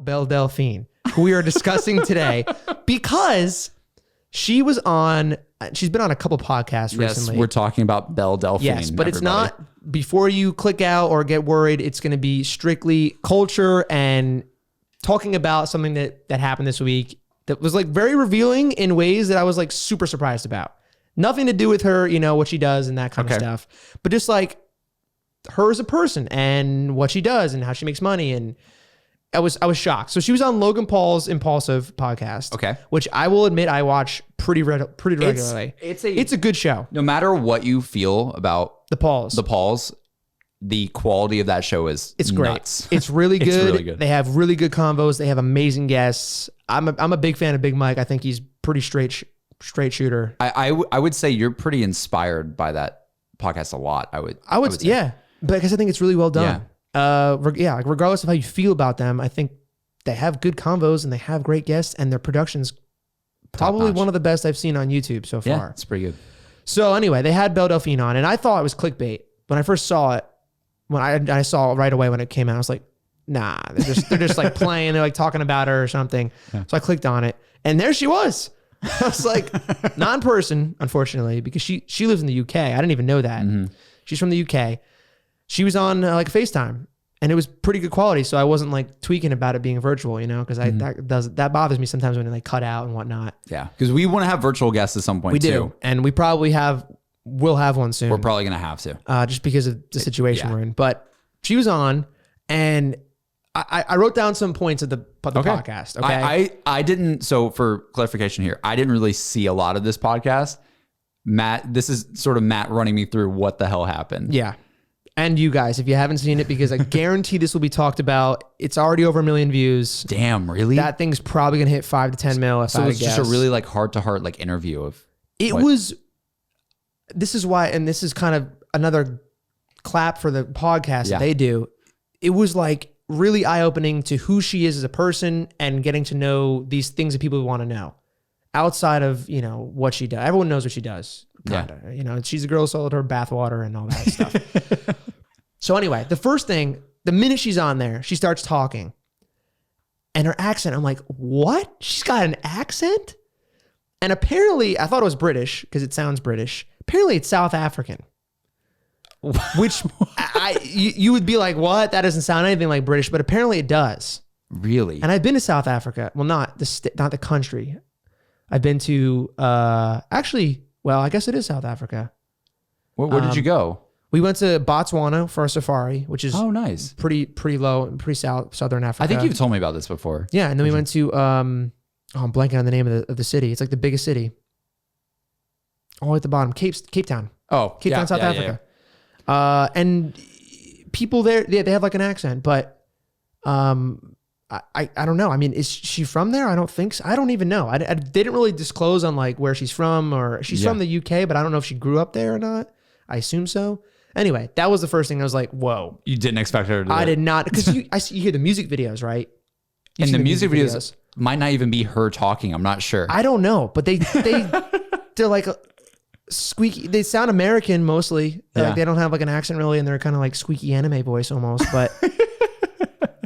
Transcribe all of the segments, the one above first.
Belle Delphine, who we are discussing today, because she's been on a couple podcasts recently. Yes, we're talking about Belle Delphine. Yes, but it's not, before you click out or get worried, it's going to be strictly culture and talking about something that happened this week that was like very revealing in ways that I was like super surprised about. Nothing to do with her, you know, what she does and that kind of stuff, but just like her as a person and what she does and how she makes money. And I was shocked. So she was on Logan Paul's Impulsive podcast, which I will admit I watch pretty regularly. It's a good show. No matter what you feel about the Pauls, the quality of that show is nuts. Great. It's really good. It's really good. They have really good convos. They have amazing guests. I'm a big fan of Big Mike. I think he's pretty straight shooter. I would say you're pretty inspired by that podcast a lot. I would say. Yeah, because I think it's really well done. Like regardless of how you feel about them, I think they have good convos and they have great guests, and their production's probably one of the best I've seen on YouTube so far. Yeah, it's pretty good. So anyway, they had Belle Delphine on, and I thought it was clickbait when I first saw it. When I saw it right away when it came out, I was like, nah, they're just like playing, they're like talking about her or something. Yeah. So I clicked on it, and there she was. I was like, not in person, unfortunately, because she lives in the UK. I didn't even know that. Mm-hmm. She's from the UK. She was on like FaceTime, and it was pretty good quality. So I wasn't like tweaking about it being virtual, you know, because that bothers me sometimes when they cut out and whatnot. Yeah, because we want to have virtual guests at some point. We do, and we probably we'll have one soon. We're probably gonna have to, just because of the situation we're in. But she was on, and I wrote down some points of the podcast. Okay, I didn't. So for clarification here, I didn't really see a lot of this podcast. Matt, this is sort of Matt running me through what the hell happened. Yeah. And you guys, if you haven't seen it, because I guarantee this will be talked about. It's already over 1 million views. Damn, really? That thing's probably gonna hit 5 to 10 mil. So it's just a really like heart to heart like interview of. It was. This is why, and this is kind of another clap for the podcast that they do. It was like really eye opening to who she is as a person and getting to know these things that people want to know outside of, you know, what she does. Everyone knows what she does. Kinda. Yeah. You know, she's a girl who sold her bathwater and all that stuff. So anyway, the first thing, the minute she's on there, she starts talking, and her accent, I'm like, what? She's got an accent? And apparently, I thought it was British because it sounds British. Apparently, it's South African. Which you would be like, what? That doesn't sound anything like British, but apparently it does. Really? And I've been to South Africa. Well, not the country. I've been to actually. Well, I guess it is South Africa. Where did you go? We went to Botswana for a safari, which is nice, pretty low, pretty southern Africa. I think you've told me about this before. Yeah, and then we went to I'm blanking on the name of the city. It's like the biggest city, all the way at the bottom, Cape Town. Oh, Cape Town, South Africa. Yeah. And people there, they have like an accent, but I don't know. I mean, is she from there? I don't think so. I don't even know. They didn't really disclose on like where she's from, or she's from the UK, but I don't know if she grew up there or not. I assume so. Anyway, that was the first thing I was like, whoa. You didn't expect her to do I did not, because you hear the music videos, right? And the music videos might not even be her talking. I'm not sure. I don't know, but they're like squeaky. They sound American mostly. Like they don't have like an accent really, and they're kind of like squeaky anime voice almost, but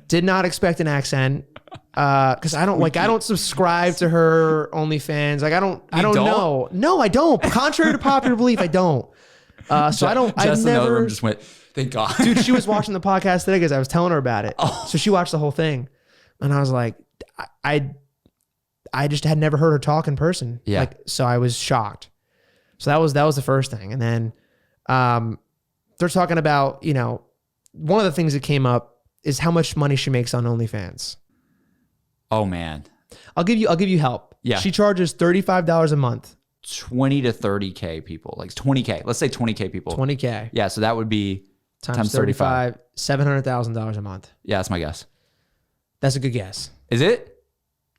did not expect an accent. Because I don't subscribe to her OnlyFans. Like I don't know. No, I don't. Contrary to popular belief, I don't. So I don't. I've never just went. Thank God, dude. She was watching the podcast today because I was telling her about it. So she watched the whole thing, and I was like, I just had never heard her talk in person. Yeah. So I was shocked. So that was the first thing, and then they're talking about, you know, one of the things that came up is how much money she makes on OnlyFans. Oh man, I'll give you help. Yeah, she charges $35 a month. 20 to 30K people, like 20K. Let's say 20K people. 20K. Yeah, so that would be times 35, $700,000 a month. Yeah, that's my guess. That's a good guess. Is it?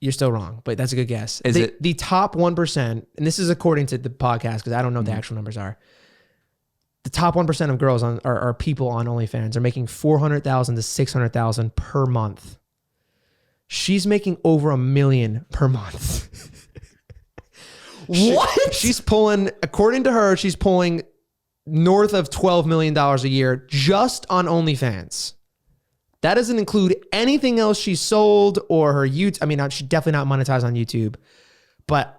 You're still wrong, but that's a good guess. Is it? The top 1%, and this is according to the podcast because I don't know what the actual numbers are. The top 1% of girls are people on OnlyFans are making $400,000 to $600,000 per month. She's making over $1 million per month. What? She's pulling, according to her, she's pulling north of $12 million a year just on OnlyFans. That doesn't include anything else she sold or her YouTube. I mean, she's definitely not monetized on YouTube, but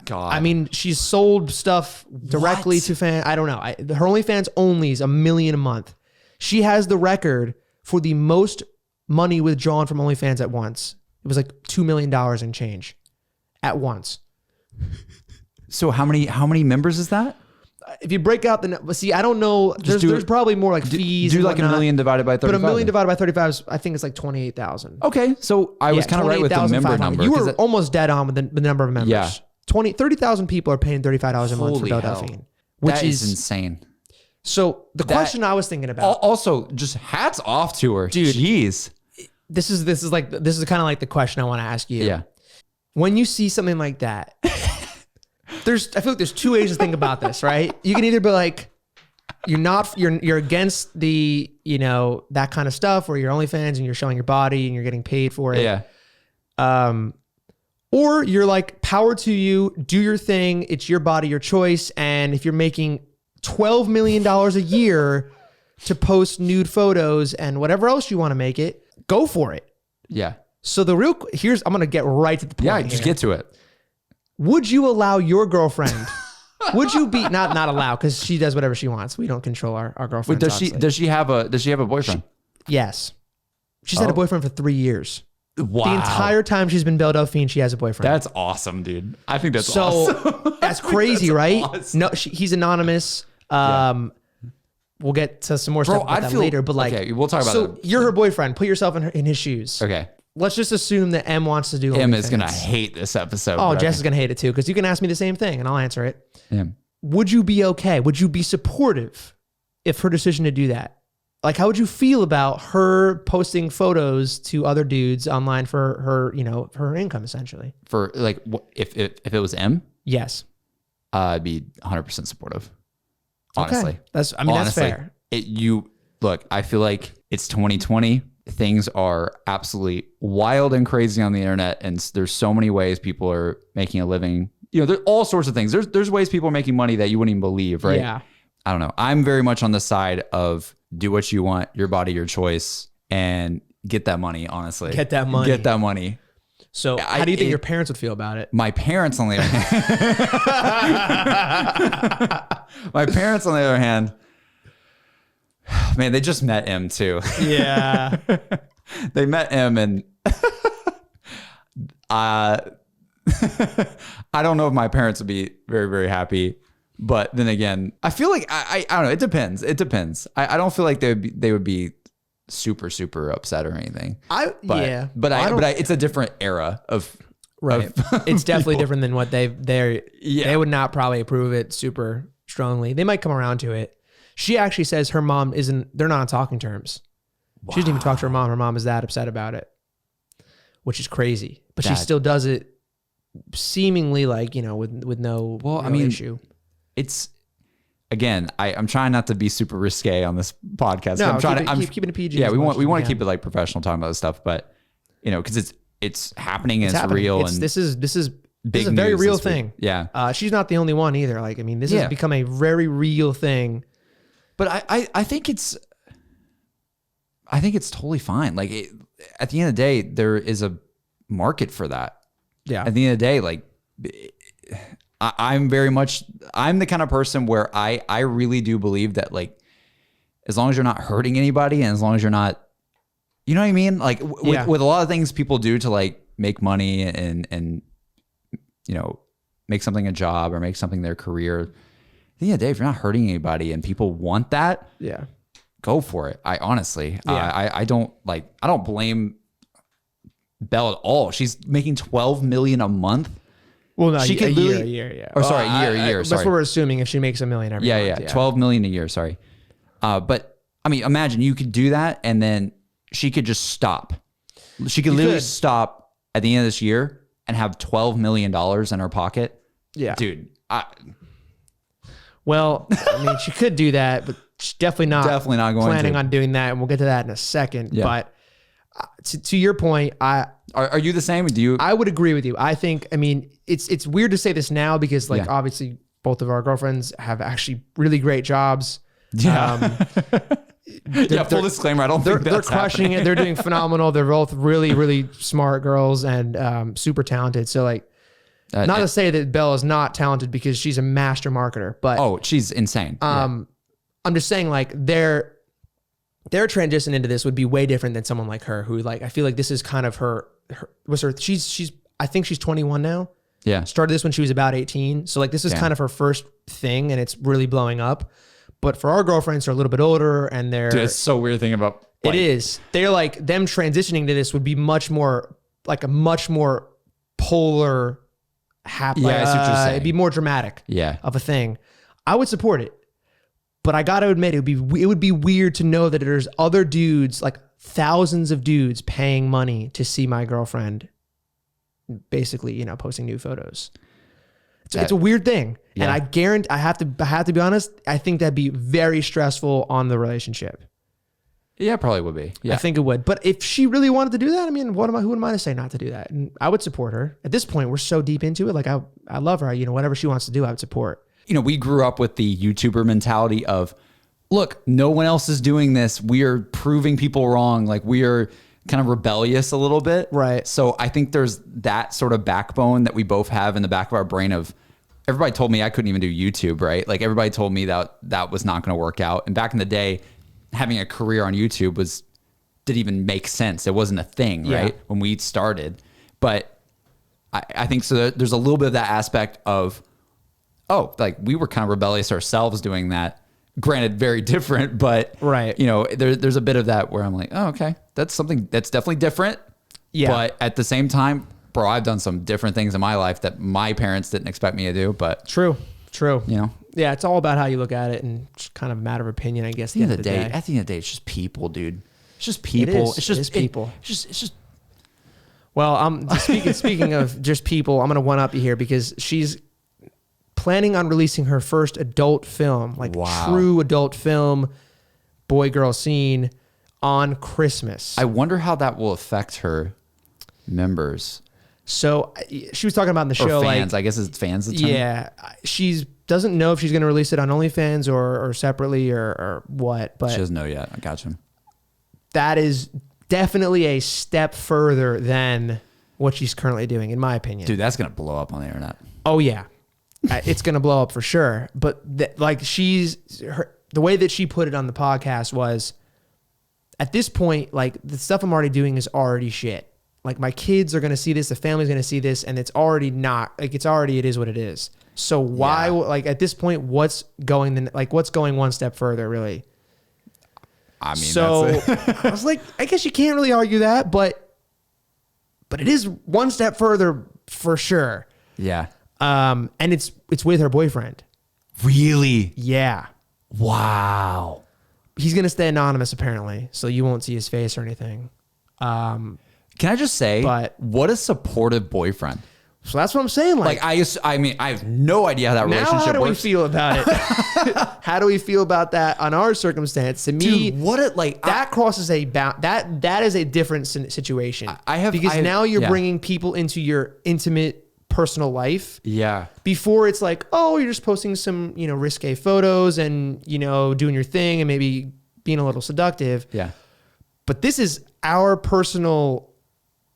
God. I mean, she's sold stuff directly to fans. I don't know. Her OnlyFans only is $1 million a month. She has the record for the most money withdrawn from OnlyFans at once. It was like $2 million and change at once. So how many members is that? If you break out I don't know. There's probably more like fees. Do like $1 million divided by 35. But $1 million divided by 35 is, I think it's like 28,000. Okay, so I was kind of right with the member number. You were almost dead on with the number of members. Yeah. 30,000 people are paying $35 a month for Belle Delphine, which is insane. So the question I was thinking about. Also, just hats off to her, dude. Jeez. This is kind of like the question I want to ask you. Yeah. When you see something like that, I feel like there's two ways to think about this, right? You can either be like, you're against the, that kind of stuff where you're OnlyFans and you're showing your body and you're getting paid for it. Yeah. Or you're like, power to you, do your thing. It's your body, your choice. And if you're making $12 million a year to post nude photos and whatever else you want to make it, go for it. Yeah. So I'm going to get right to the point. Yeah, just get to it. Would you allow your girlfriend, would you be, not allow, because she does whatever she wants. We don't control our girlfriends. Wait, does she have a boyfriend? Yes. She's had a boyfriend for 3 years. Wow. The entire time she's been Belle Delphine, she has a boyfriend. That's awesome, dude. I think that's awesome. That's crazy, right? Awesome. No, he's anonymous. We'll get to some more stuff about that later. But okay, we'll talk about so that. You're her boyfriend. Put yourself in his shoes. Okay. Let's just assume that M wants to do M OnlyFans. is going to hate this episode. Oh, Jess is going to hate it too, because you can ask me the same thing and I'll answer it. Yeah. Would you be okay? Would you be supportive if her decision to do that? Like, how would you feel about her posting photos to other dudes online for her, for her income, essentially? For like, if it was M? Yes. I'd be 100% supportive. Honestly. Okay. That's fair. Look, I feel like it's 2020. Things are absolutely wild and crazy on the internet. And there's so many ways people are making a living. There's all sorts of things. There's ways people are making money that you wouldn't even believe, right? Yeah. I don't know. I'm very much on the side of do what you want, your body, your choice, and get that money, honestly. Get that money. So how do you think your parents would feel about it? My parents, on the other hand, man, they just met M too. Yeah. They met M and I don't know if my parents would be very, very happy. But then again, I feel like I don't know. It depends. I don't feel like they would be super, super upset or anything. But it's a different era of right. It's definitely different than what they would not probably approve of it super strongly. They might come around to it. She actually says her mom they're not on talking terms. Wow. She doesn't even talk to her mom. Her mom is that upset about it, which is crazy. But she still does it seemingly like, with no issue. It's, again, I'm trying not to be super risque on this podcast. No, I'm trying keep it a PG. Yeah, we want to keep it like professional talking about this stuff, but because it's happening and it's real. And this is a very real thing. Yeah. She's not the only one either. Like, I mean, this has become a very real thing. But I think it's totally fine. Like at the end of the day, there is a market for that. Yeah. At the end of the day, like I'm the kind of person where I really do believe that, like, as long as you're not hurting anybody and as long as you're not, you know what I mean? Like with a lot of things people do to like make money and make something a job or make something their career. At the end of the day, if you're not hurting anybody and people want that, go for it. I honestly, I don't blame Belle at all. She's making $12 million a month. Well, no, she could a year, yeah. Or sorry, a year. That's what we're assuming if she makes $1 million every month. 12 million a year. Sorry. But I mean, imagine you could do that and then she could just stop. She could literally stop at the end of this year and have $12 million in her pocket. Yeah. Dude. Well, I mean, she could do that, but she's definitely not going planning on doing that. And we'll get to that in a second. Yeah. But to your point, are you the same? Do you? I would agree with you. I think, I mean, it's weird to say this now because obviously both of our girlfriends have actually really great jobs. Yeah. full disclaimer. I don't think they're crushing it. They're doing phenomenal. They're both really, really smart girls and super talented. So like, not to say that Belle is not talented because she's a master marketer, but she's insane. I'm just saying like their transition into this would be way different than someone like her, who like I feel like this is kind of she's I think she's 21 now. Yeah. Started this when she was about 18. So like this is kind of her first thing and it's really blowing up. But for our girlfriends who are a little bit older and they're... Dude, it's so weird thing about... It is. They're like, them transitioning to this would be much more, like a much more polar... happy. Yeah, I see what you're saying. It'd be more dramatic of a thing. I would support it. But I got to admit, it would be weird to know that there's other dudes, like thousands of dudes paying money to see my girlfriend basically, you know, posting new photos. It's a weird thing. Yeah. And I guarantee, I have to be honest, I think that'd be very stressful on the relationship. Yeah, it probably would be. Yeah. I think it would. But if she really wanted to do that, I mean, who am I to say not to do that? And I would support her. At this point, we're so deep into it. Like I love her. You know, whatever she wants to do, I would support. You know, we grew up with the YouTuber mentality of, look, no one else is doing this. We are proving people wrong. Like we are kind of rebellious a little bit. Right. So I think there's that sort of backbone that we both have in the back of our brain of, everybody told me I couldn't even do YouTube, right? Like everybody told me that was not going to work out. And back in the day, having a career on YouTube didn't even make sense. It wasn't a thing, right? When we started. But I think so there's a little bit of that aspect of, like we were kind of rebellious ourselves doing that. Granted, very different, but you know, there's a bit of that where I'm like, oh, okay, that's something that's definitely different. Yeah. But at the same time, bro, I've done some different things in my life that my parents didn't expect me to do. But true. You know, yeah, it's all about how you look at it and just kind of a matter of opinion, I guess. At the end of the day, it's just people, dude. It's just people. It's just people. It's just. Well, speaking of just people, I'm gonna one up you here because she's planning on releasing her first adult film, like true adult film, boy girl scene on Christmas. I wonder how that will affect her members. So she was talking about in the show, fans. like, I guess it's fans. The term. Yeah, she doesn't know if she's going to release it on OnlyFans or separately or what. But she doesn't know yet. I got you. That is definitely a step further than what she's currently doing, in my opinion. Dude, that's going to blow up on the internet. Oh yeah, it's going to blow up for sure. But like the way that she put it on the podcast was, at this point, like the stuff I'm already doing is already shit. Like my kids are going to see this, the family's going to see this, and it's already not like it is what it is. So why, like at this point, what's going one step further, really? I mean, so I was like, I guess you can't really argue that, but it is one step further for sure. Yeah. And it's with her boyfriend. Really? Yeah. Wow. He's going to stay anonymous apparently, so you won't see his face or anything. Can I just say, what a supportive boyfriend. So that's what I'm saying. Like I mean, I have no idea how that relationship works. How do we feel about it? How do we feel about that on our circumstance? To me, dude, that crosses a bound. That is a different situation. Because now you're bringing people into your intimate personal life. Yeah. Before it's like, oh, you're just posting some, you know, risque photos and, you know, doing your thing and maybe being a little seductive. Yeah. But this is our personal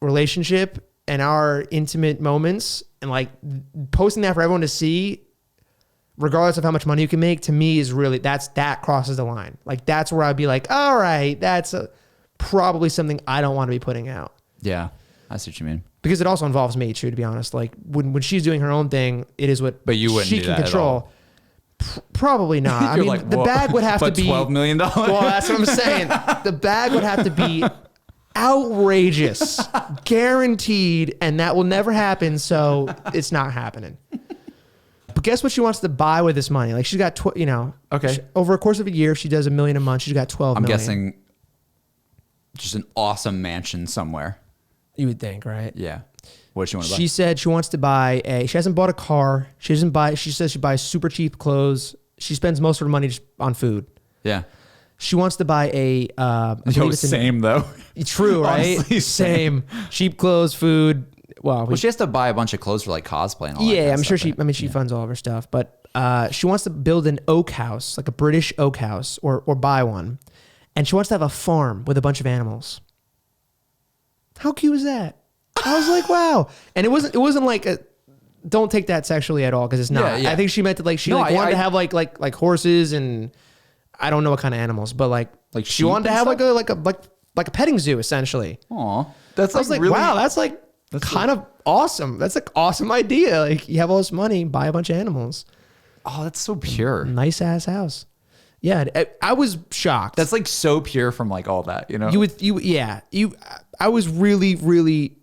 relationship and our intimate moments, and like posting that for everyone to see, regardless of how much money you can make, to me is really, that crosses the line. Like that's where I'd be like, all right, that's probably something I don't want to be putting out. Yeah, I see what you mean. Because it also involves me too, to be honest. Like when she's doing her own thing, it is what but you wouldn't she do can that control. Probably not. I mean, like, the bag would have to be $12 million. Well, that's what I'm saying. The bag would have to be outrageous, guaranteed, and that will never happen. So it's not happening. But guess what she wants to buy with this money? Like she's got, over a course of a year, if she does $1 million a month, she's got 12 million. I'm guessing just an awesome mansion somewhere. You would think, right? Yeah. What does she want to buy? She said she wants to buy she hasn't bought a car. She says she buys super cheap clothes. She spends most of her money just on food. Yeah. She wants to buy same though. True, right? Honestly, same. Cheap clothes, food. Well, she has to buy a bunch of clothes for like cosplay and all that. Yeah, I'm sure she funds all of her stuff, but she wants to build an oak house, like a British oak house, or buy one. and she wants to have a farm with a bunch of animals. How cute is that? I was like, wow. And it wasn't like a, don't take that sexually at all, because it's not. I think she meant to, like, she wanted to have like horses and I don't know what kind of animals, but like she wanted to have like a petting zoo essentially. Aw, that's I was like, really, wow, that's kind of awesome. That's like awesome idea. Like, you have all this money, buy a bunch of animals. Oh, that's so pure. Nice ass house. Yeah, I was shocked. That's like so pure from like all that, you know. I was really.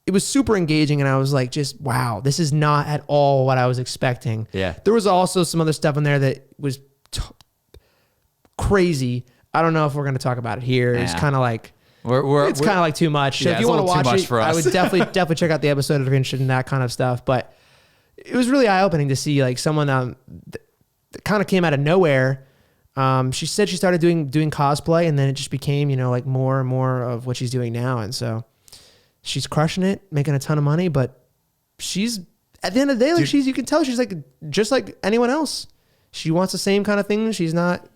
It was super engaging, and I was like, just wow, this is not at all what I was expecting. Yeah. There was also some other stuff in there that was crazy. I don't know if we're going to talk about it here. It's kind of like it's kind of like too much. So if you want to watch it, I would definitely check out the episode if you're interested in that kind of stuff. But it was really eye opening to see like someone that kind of came out of nowhere. She said she started doing cosplay, and then it just became, you know, like more and more of what she's doing now, and so. She's crushing it, making a ton of money, but she's at the end of the day, like, you can tell she's like just like anyone else. She wants the same kind of thing. She's not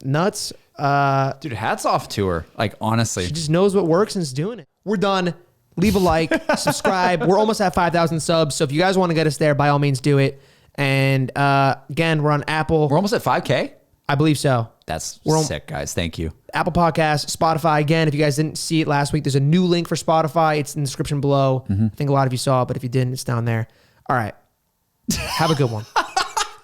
nuts. Dude, hats off to her. Like, honestly, she just knows what works and is doing it. We're done. Leave a like, subscribe. We're almost at 5,000 subs. So if you guys want to get us there, by all means do it. And again, we're on Apple. We're almost at 5K. I believe so. That's sick, guys. Thank you. Apple Podcasts, Spotify. Again, if you guys didn't see it last week, there's a new link for Spotify. It's in the description below. I think a lot of you saw it, but if you didn't, it's down there. All right. Have a good one.